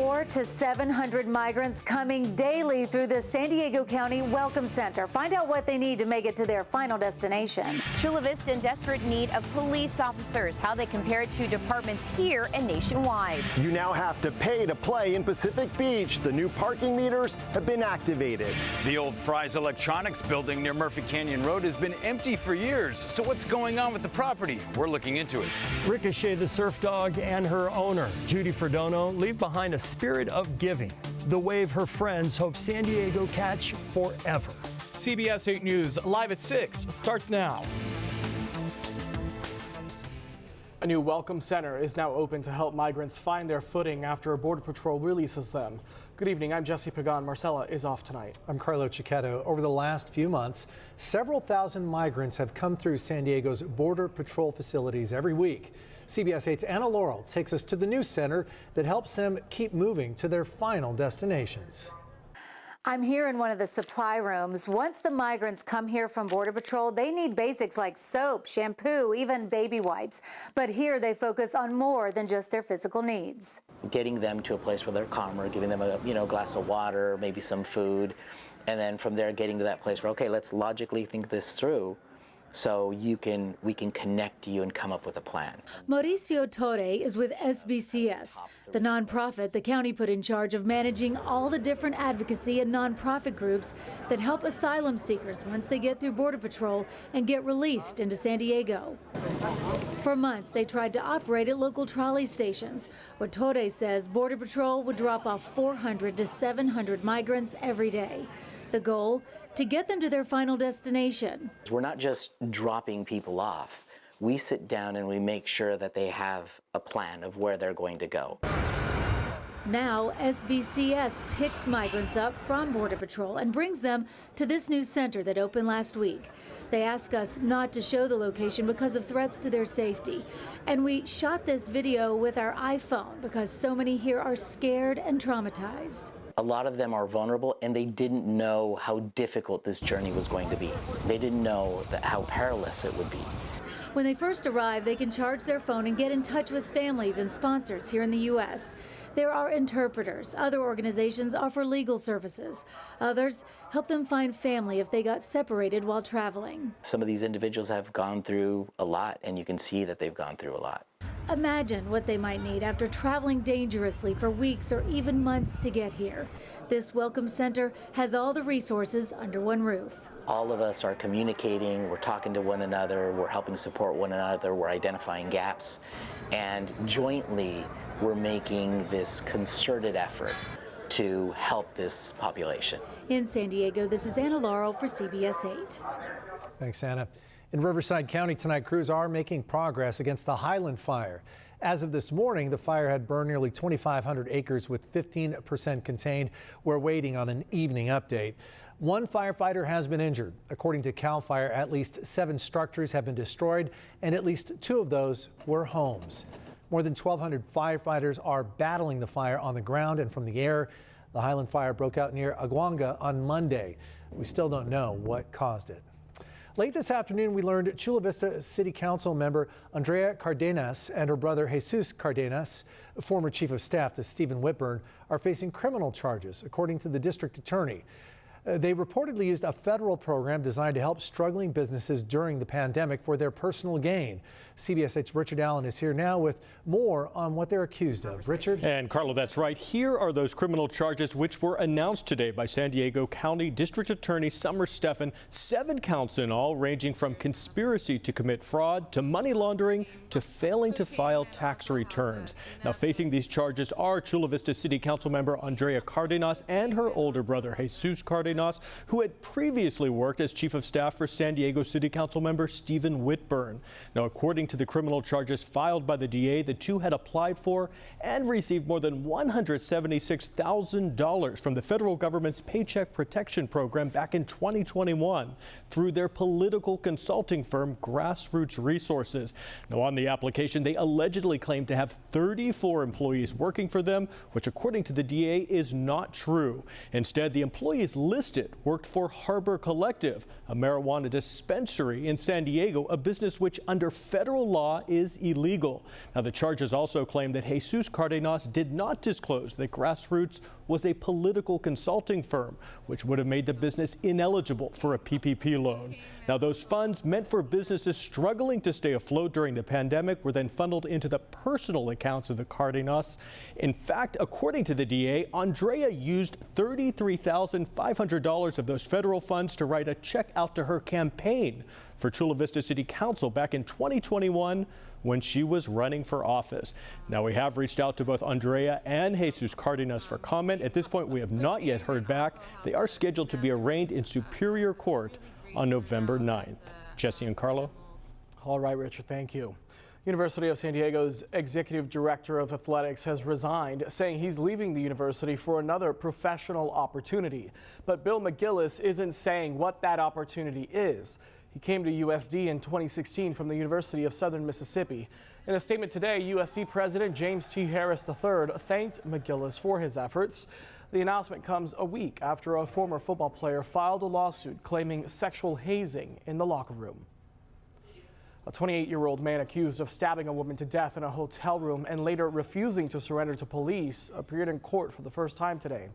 400 to 700 migrants coming daily through the San Diego County Welcome Center. Find out what they need to make it to their final destination. Chula Vista in desperate need of police officers, how they compare to departments here and nationwide. You now have to pay to play in Pacific Beach. The new parking meters have been activated. The old Fry's Electronics building near Murphy Canyon Road has been empty for years. So what's going on with the property? We're looking into it. Ricochet the surf dog and her owner, Judy Fredono, leave behind a spirit of giving, the wave her friends hope San Diego catch forever. CBS 8 News, live at 6, starts now. A new welcome center is now open to help migrants find their footing after Border Patrol releases them. Good evening, I'm Jesse Pagan. Marcella is off tonight. I'm Carlo Cicchetto. Over the last few months, several thousand migrants have come through San Diego's Border Patrol facilities every week. CBS 8's Anna Laurel takes us to the new center that helps them keep moving to their final destinations. I'm here in one of the supply rooms. Once the migrants come here from Border Patrol, they need basics like soap, shampoo, even baby wipes. But here they focus on more than just their physical needs. Getting them to a place where they're calmer, giving them a glass of water, maybe some food, and then from there getting to that place where, okay, let's logically think this through. So we can connect you and come up with a plan. Mauricio Torre is with SBCS, the nonprofit the county put in charge of managing all the different advocacy and nonprofit groups that help asylum seekers once they get through Border Patrol and get released into San Diego. For months, they tried to operate at local trolley stations, where Torre says Border Patrol would drop off 400 to 700 migrants every day. The goal, to get them to their final destination. We're not just dropping people off. We sit down and we make sure that they have a plan of where they're going to go. Now, SBCS picks migrants up from Border Patrol and brings them to this new center that opened last week. They ask us not to show the location because of threats to their safety. And we shot this video with our iPhone because so many here are scared and traumatized. A lot of them are vulnerable and they didn't know how difficult this journey was going to be. They didn't know how perilous it would be. When they first arrive, they can charge their phone and get in touch with families and sponsors here in the U.S. There are interpreters. Other organizations offer legal services. Others help them find family if they got separated while traveling. Some of these individuals have gone through a lot, and you can see that they've gone through a lot. Imagine what they might need after traveling dangerously for weeks or even months to get here. This welcome center has all the resources under one roof. All of us are communicating, we're talking to one another, we're helping support one another, we're identifying gaps, and jointly we're making this concerted effort to help this population. In San Diego, this is Anna Laurel for CBS 8. Thanks, Anna. In Riverside County tonight, crews are making progress against the Highland fire. As of this morning, the fire had burned nearly 2,500 acres with 15% contained. We're waiting on an evening update. One firefighter has been injured. According to CAL FIRE, at least 7 structures have been destroyed, and at least 2 of those were homes. More than 1,200 firefighters are battling the fire on the ground and from the air. The Highland fire broke out near Aguanga on Monday. We still don't know what caused it. Late this afternoon, we learned Chula Vista City Council member Andrea Cardenas and her brother Jesus Cardenas, former chief of staff to Stephen Whitburn, are facing criminal charges, according to the district attorney. They reportedly used a federal program designed to help struggling businesses during the pandemic for their personal gain. CBS 8's Richard Allen is here now with more on what they're accused of. Richard? And Carlo, that's right. Here are those criminal charges which were announced today by San Diego County District Attorney Summer Stephan. 7 counts in all, ranging from conspiracy to commit fraud to money laundering to failing to file tax returns. Now, facing these charges are Chula Vista City Council member Andrea Cardenas and her older brother Jesus Cardenas, who had previously worked as chief of staff for San Diego City Council member Stephen Whitburn. Now, according to the criminal charges filed by the DA, the two had applied for and received more than $176,000 from the federal government's Paycheck Protection Program back in 2021 through their political consulting firm Grassroots Resources. Now, on the application, they allegedly claimed to have 34 employees working for them, which according to the DA is not true. Instead, the employees listed enlisted worked for Harbor Collective, a marijuana dispensary in San Diego, a business which under federal law is illegal. Now, the charges also claim that Jesus Cardenas did not disclose that Grassroots was a political consulting firm, which would have made the business ineligible for a PPP loan. Now, those funds meant for businesses struggling to stay afloat during the pandemic were then funneled into the personal accounts of the Cardenas. In fact, according to the DA, Andrea used $33,500 of those federal funds to write a check out to her campaign for Chula Vista City Council back in 2021 when she was running for office. Now, we have reached out to both Andrea and Jesus Cardenas for comment. At this point, we have not yet heard back. They are scheduled to be arraigned in Superior Court on November 9th. Jesse and Carlo. All right, Richard, thank you. University of San Diego's executive director of athletics has resigned, saying he's leaving the university for another professional opportunity. But Bill McGillis isn't saying what that opportunity is. He came to USD in 2016 from the University of Southern Mississippi. In a statement today, USD President James T. Harris III thanked McGillis for his efforts. The announcement comes a week after a former football player filed a lawsuit claiming sexual hazing in the locker room. A 28-year-old man accused of stabbing a woman to death in a hotel room and later refusing to surrender to police appeared in court for the first time today.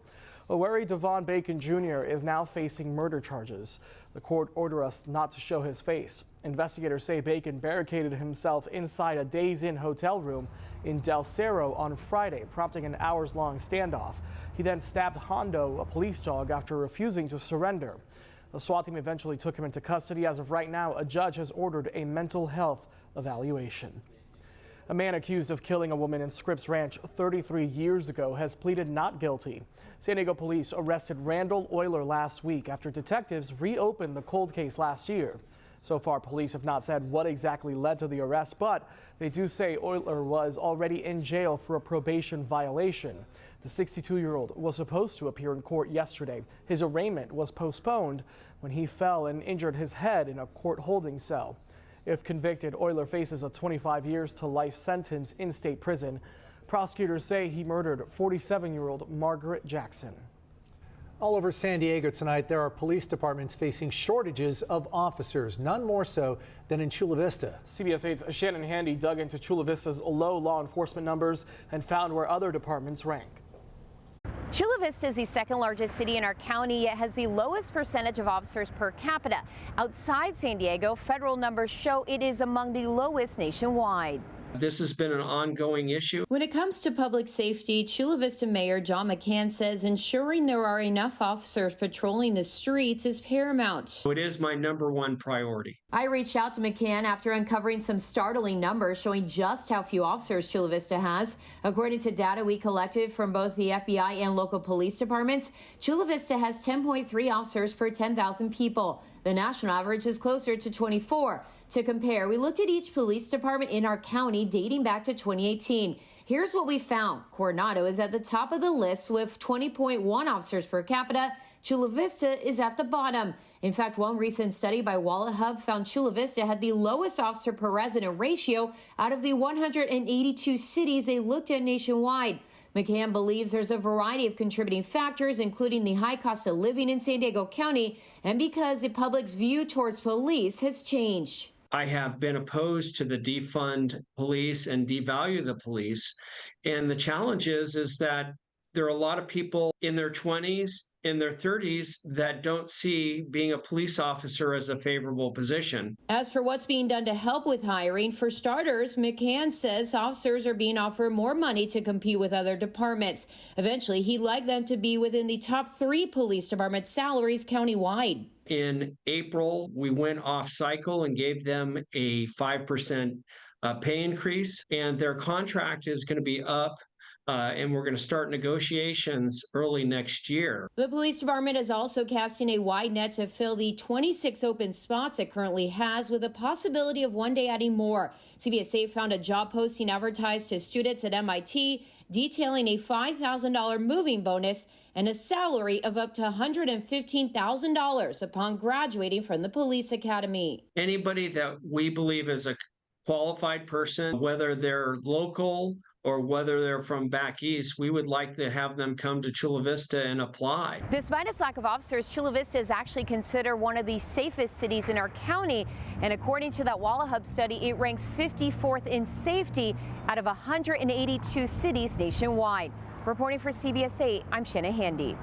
Oweri Devon Bacon Jr. is now facing murder charges. The court ordered us not to show his face. Investigators say Bacon barricaded himself inside a Days Inn hotel room in Del Cerro on Friday, prompting an hours-long standoff. He then stabbed Hondo, a police dog, after refusing to surrender. The SWAT team eventually took him into custody. As of right now, a judge has ordered a mental health evaluation. A man accused of killing a woman in Scripps Ranch 33 years ago has pleaded not guilty. San Diego police arrested Randall Euler last week after detectives reopened the cold case last year. So far, police have not said what exactly led to the arrest, but they do say Euler was already in jail for a probation violation. The 62-year-old was supposed to appear in court yesterday. His arraignment was postponed when he fell and injured his head in a court holding cell. If convicted, Euler faces a 25 years to life sentence in state prison. Prosecutors say he murdered 47-year-old Margaret Jackson. All over San Diego tonight, there are police departments facing shortages of officers, none more so than in Chula Vista. CBS 8's Shannon Handy dug into Chula Vista's low law enforcement numbers and found where other departments rank. Chula Vista is the second largest city in our county, yet has the lowest percentage of officers per capita. Outside San Diego, federal numbers show it is among the lowest nationwide. This has been an ongoing issue. When it comes to public safety, Chula Vista Mayor John McCann says ensuring there are enough officers patrolling the streets is paramount. It is my #1 priority. I reached out to McCann after uncovering some startling numbers showing just how few officers Chula Vista has. According to data we collected from both the FBI and local police departments, Chula Vista has 10.3 officers per 10,000 people. The national average is closer to 24. To compare, we looked at each police department in our county dating back to 2018. Here's what we found. Coronado is at the top of the list with 20.1 officers per capita. Chula Vista is at the bottom. In fact, one recent study by Wallet Hub found Chula Vista had the lowest officer per resident ratio out of the 182 cities they looked at nationwide. McCann believes there's a variety of contributing factors, including the high cost of living in San Diego County and because the public's view towards police has changed. I have been opposed to the defund police and devalue the police. And the challenge is that there are a lot of people in their 20s, in their 30s that don't see being a police officer as a favorable position. As for what's being done to help with hiring, for starters, McCann says officers are being offered more money to compete with other departments. Eventually, he'd like them to be within the top 3 police department salaries countywide. In April, we went off cycle and gave them a 5% pay increase, and their contract is going to be up. And we're going to start negotiations early next year. The police department is also casting a wide net to fill the 26 open spots it currently has, with a possibility of one day adding more. CBS 8 found a job posting advertised to students at MIT detailing a $5,000 moving bonus and a salary of up to $115,000 upon graduating from the police academy. Anybody that we believe is a qualified person, whether they're local or whether they're from back east, we would like to have them come to Chula Vista and apply. Despite its lack of officers, Chula Vista is actually considered one of the safest cities in our county. And according to that Walla Hub study, it ranks 54th in safety out of 182 cities nationwide. Reporting for CBS 8, I'm Shannon Handy.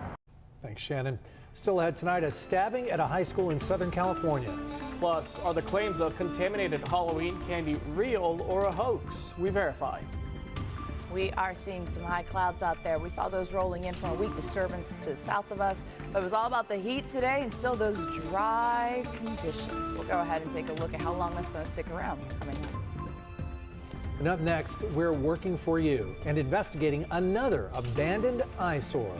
Thanks, Shannon. Still ahead tonight, a stabbing at a high school in Southern California. Plus, are the claims of contaminated Halloween candy real or a hoax? We verify. We are seeing some high clouds out there. We saw those rolling in from a weak disturbance to the south of us. But it was all about the heat today and still those dry conditions. We'll go ahead and take a look at how long that's going to stick around coming up. And up next, we're working for you and investigating another abandoned eyesore.